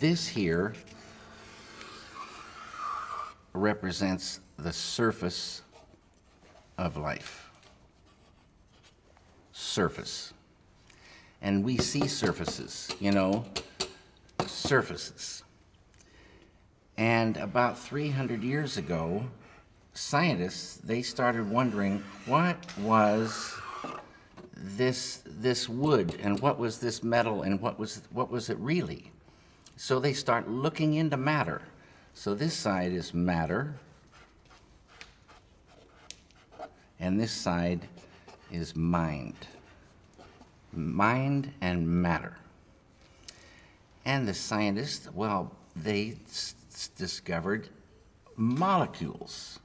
this here represents the surface of life. Surface. And we see surfaces, surfaces. And about 300 years ago, scientists, they started wondering, what was this wood, and what was this metal, and what was it really? So they start looking into matter. So this side is matter, and this side is mind. Mind and matter. And the scientists, well, they discovered molecules.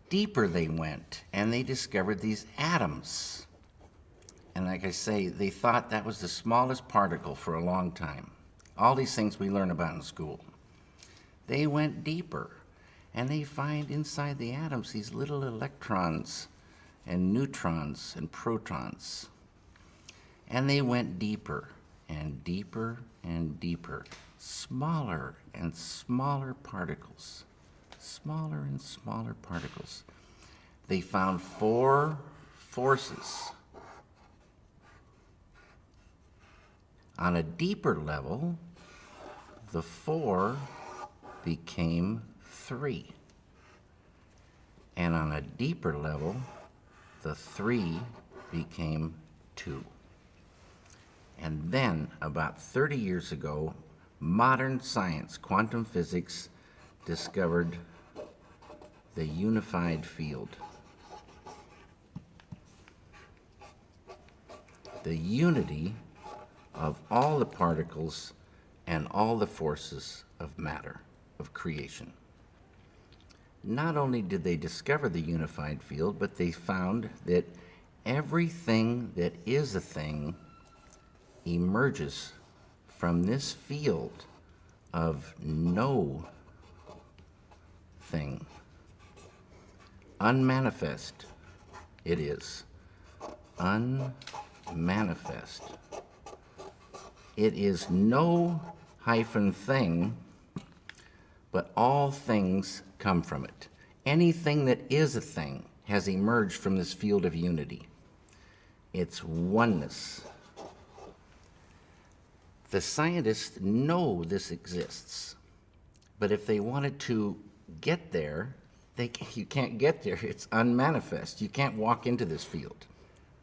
Deeper they went, and they discovered these atoms. And like I say, they thought that was the smallest particle for a long time. All these things we learn about in school. They went deeper, and they find inside the atoms these little electrons and neutrons and protons. And they went deeper and deeper and deeper, smaller and smaller particles, smaller and smaller particles. They found 4 forces. On a deeper level, the 4 became 3. And on a deeper level, the 3 became 2. And then, about 30 years ago, modern science, quantum physics, discovered the unified field. The unity of all the particles and all the forces of matter, of creation. Not only did they discover the unified field, but they found that everything that is a thing emerges from this field of no thing. Unmanifest it is. Unmanifest. It is no hyphen thing, but all things come from it. Anything that is a thing has emerged from this field of unity. It's oneness. The scientists know this exists, but if they wanted to get there, you can't get there. It's unmanifest. You can't walk into this field.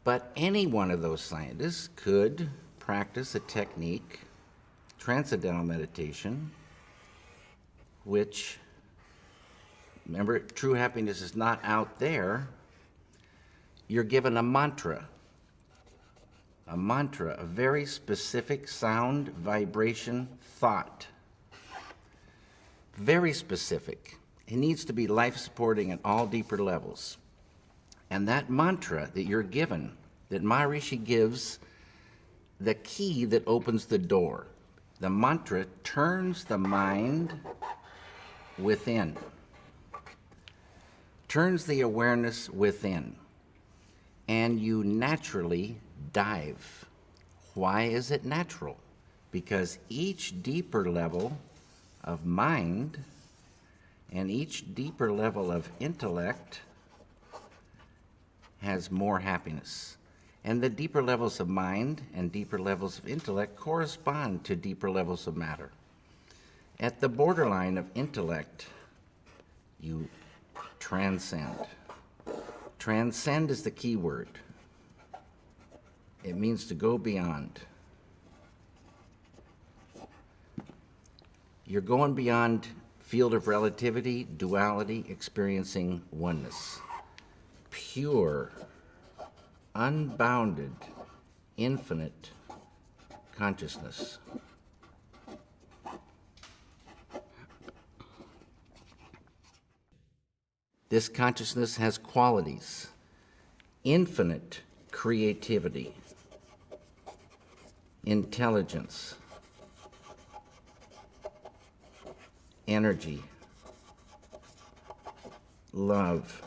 But any one of those scientists could practice a technique, transcendental meditation, which, remember, true happiness is not out there. You're given a mantra, a very specific sound, vibration, thought. Very specific. It needs to be life-supporting at all deeper levels. And that mantra that you're given, that Maharishi gives, the key that opens the door. The mantra turns the mind within, turns the awareness within, and you naturally dive. Why is it natural? Because each deeper level of mind and each deeper level of intellect has more happiness. And the deeper levels of mind and deeper levels of intellect correspond to deeper levels of matter. At the borderline of intellect, you transcend. Transcend is the key word. It means to go beyond. You're going beyond field of relativity, duality, experiencing oneness. Pure, unbounded, infinite consciousness. This consciousness has qualities: infinite creativity, intelligence, energy, love,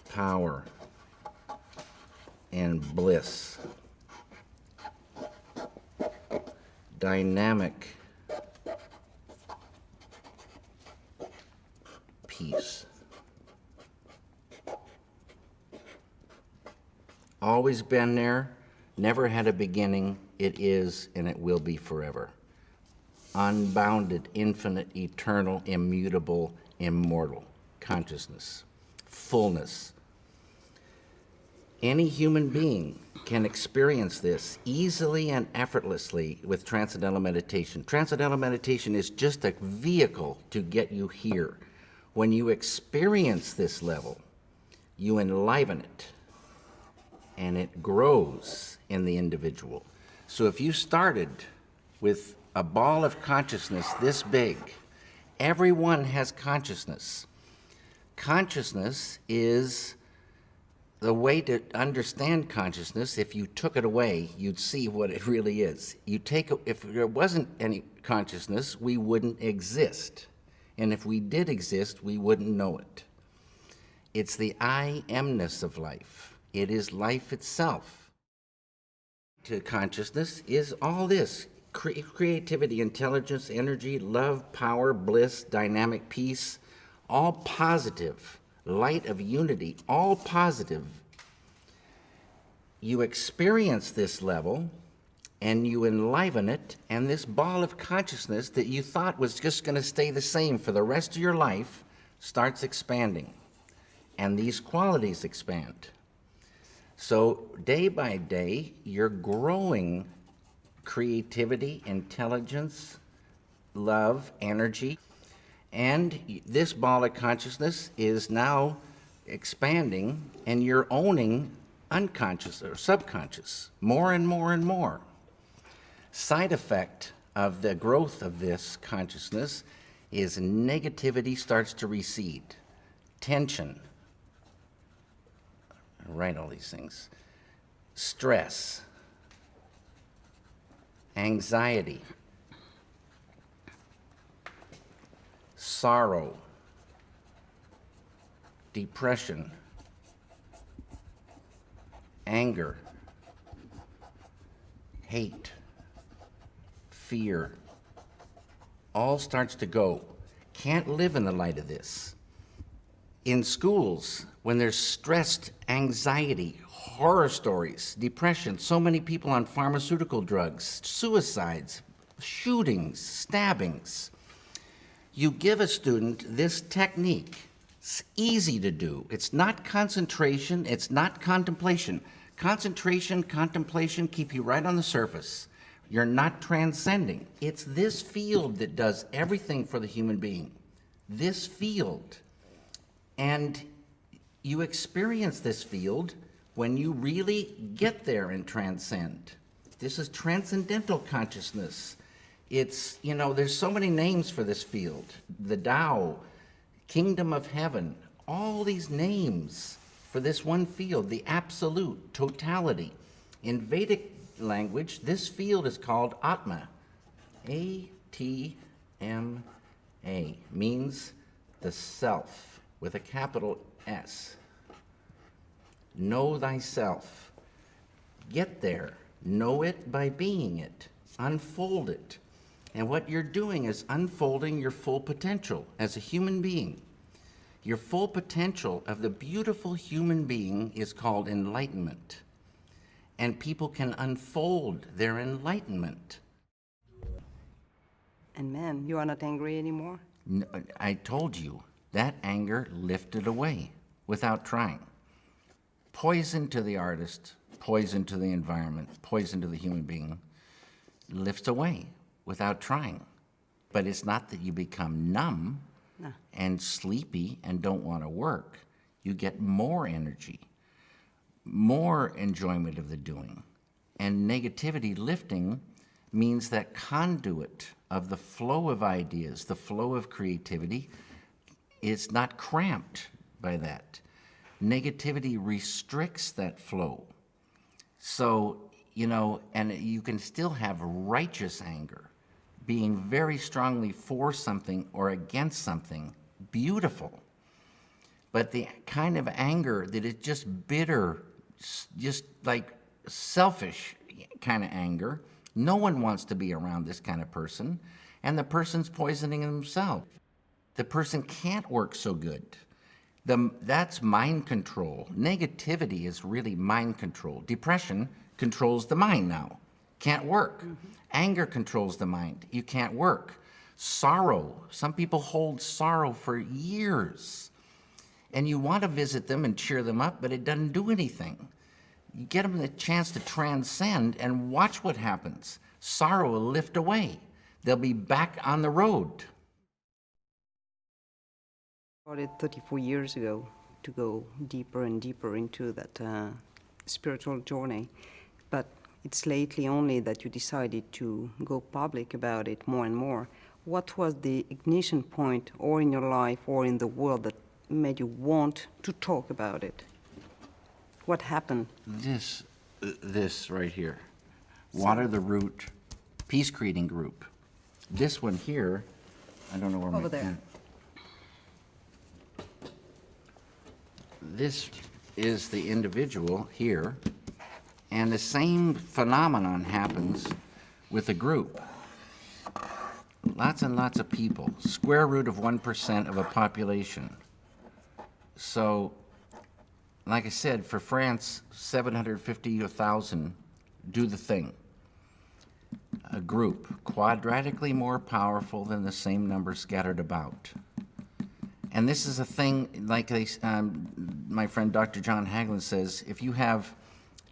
power, and bliss. dynamic peace. Always been there, never had a beginning, it is and it will be forever. Unbounded, infinite, eternal, immutable, immortal consciousness, fullness. Any human being can experience this easily and effortlessly with transcendental meditation. Transcendental meditation is just a vehicle to get you here. When you experience this level, you enliven it, and it grows in the individual. So if you started with a ball of consciousness this big, everyone has consciousness. Consciousness is the way to understand consciousness. If you took it away, you'd see what it really is. If there wasn't any consciousness, we wouldn't exist. And if we did exist, we wouldn't know it. It's the I amness of life. It is life itself. To consciousness is all this. Creativity, intelligence, energy, love, power, bliss, dynamic peace, all positive, light of unity, all positive. You experience this level and you enliven it, and this ball of consciousness that you thought was just going to stay the same for the rest of your life starts expanding, and these qualities expand. So day by day, you're growing creativity, intelligence, love, energy, and this ball of consciousness is now expanding, and you're owning unconscious or subconscious more and more and more. Side effect of the growth of this consciousness is negativity starts to recede, tension, I write all these things, stress, anxiety, sorrow, depression, anger, hate, fear, all starts to go. Can't live in the light of this. In schools, when there's stressed anxiety, horror stories, depression, so many people on pharmaceutical drugs, suicides, shootings, stabbings. You give a student this technique. It's easy to do. It's not concentration, it's not contemplation. Concentration, contemplation keep you right on the surface. You're not transcending. It's this field that does everything for the human being. This field. And you experience this field when you really get there and transcend. This is transcendental consciousness. It's, there's so many names for this field. The Tao, Kingdom of Heaven, all these names for this one field, the absolute, totality. In Vedic language, this field is called Atma. A-T-M-A, means the self, with a capital S. Know thyself. Get there. Know it by being it. Unfold it. And what you're doing is unfolding your full potential as a human being. Your full potential of the beautiful human being is called enlightenment. And people can unfold their enlightenment. And man, you are not angry anymore? No, I told you, that anger lifted away without trying. Poison to the artist, poison to the environment, poison to the human being, lifts away without trying. But it's not that you become numb and sleepy and don't want to work. You get more energy, more enjoyment of the doing. And negativity lifting means that conduit of the flow of ideas, the flow of creativity, is not cramped by that. Negativity restricts that flow. So, and you can still have righteous anger, being very strongly for something or against something, beautiful. But the kind of anger that is just bitter, just like selfish kind of anger, No one wants to be around this kind of person, and the person's poisoning themselves. The person can't work so good. That's mind control. Negativity is really mind control. Depression controls the mind now. Can't work. Anger controls the mind. You can't work. Sorrow. Some people hold sorrow for years. And you want to visit them and cheer them up, but it doesn't do anything. You get them the chance to transcend and watch what happens. Sorrow will lift away. They'll be back on the road. Started 34 years ago to go deeper and deeper into that spiritual journey, but it's lately only that you decided to go public about it more and more. What was the ignition point, or in your life or in the world, that made you want to talk about it? What happened? This right here, Water the Root Peace Creating Group. This one here, I don't know where Over there. This is the individual here, and the same phenomenon happens with a group. Lots and lots of people, square root of 1% of a population. So, like I said, for France, 750 or 1,000 do the thing. A group, quadratically more powerful than the same number scattered about. And this is a thing, like my friend Dr. John Hagelin says, if you have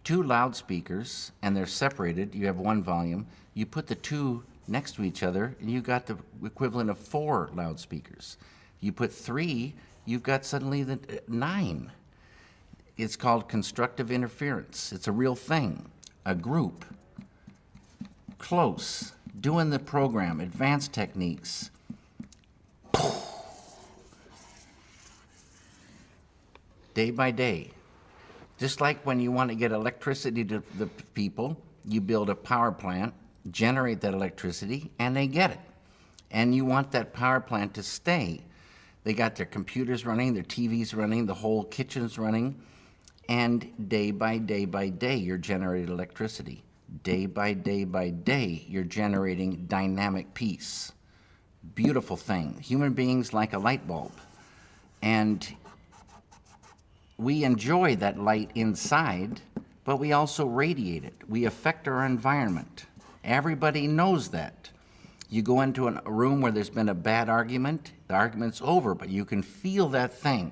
two loudspeakers and they're separated, you have one volume, you put the two next to each other and you got the equivalent of 4 loudspeakers. You put 3, you've got suddenly the 9. It's called constructive interference. It's a real thing. A group, close, doing the program, advanced techniques. Day by day. Just like when you want to get electricity to the people, you build a power plant, generate that electricity, and they get it. And you want that power plant to stay. They got their computers running, their TVs running, the whole kitchen's running, and day by day by day, you're generating electricity. Day by day by day, you're generating dynamic peace. Beautiful thing. Human beings like a light bulb. And we enjoy that light inside, but we also radiate it. We affect our environment. Everybody knows that. You go into a room where there's been a bad argument, the argument's over, but you can feel that thing.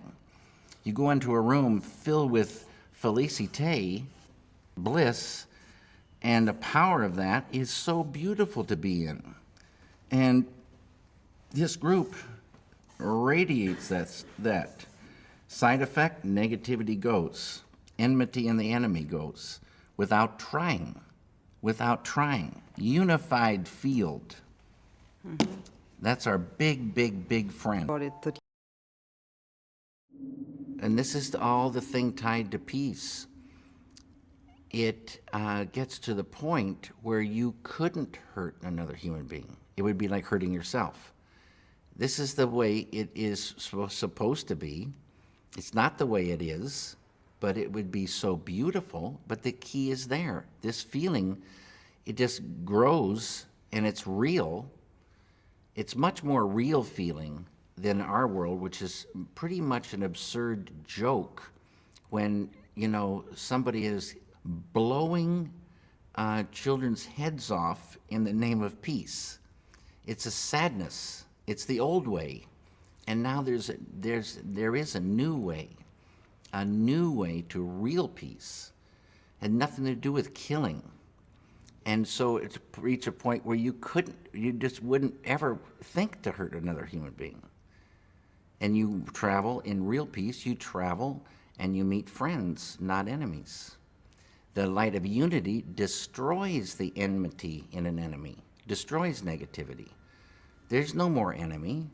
You go into a room filled with felicite, bliss, and the power of that is so beautiful to be in. And this group radiates that. Side effect, negativity goes. Enmity and the enemy goes. Without trying. Unified field. Mm-hmm. That's our big, big, big friend. And this is all the thing tied to peace. It gets to the point where you couldn't hurt another human being. It would be like hurting yourself. This is the way it is supposed to be. It's not the way it is, but it would be so beautiful. But the key is there. This feeling, it just grows and it's real. It's much more real feeling than our world, which is pretty much an absurd joke when, somebody is blowing children's heads off in the name of peace. It's a sadness. It's the old way. And now there is a new way to real peace. Had nothing to do with killing. And so it's reached a point where you just wouldn't ever think to hurt another human being. And you travel in real peace, you travel and you meet friends, not enemies. The light of unity destroys the enmity in an enemy, destroys negativity. There's no more enemy.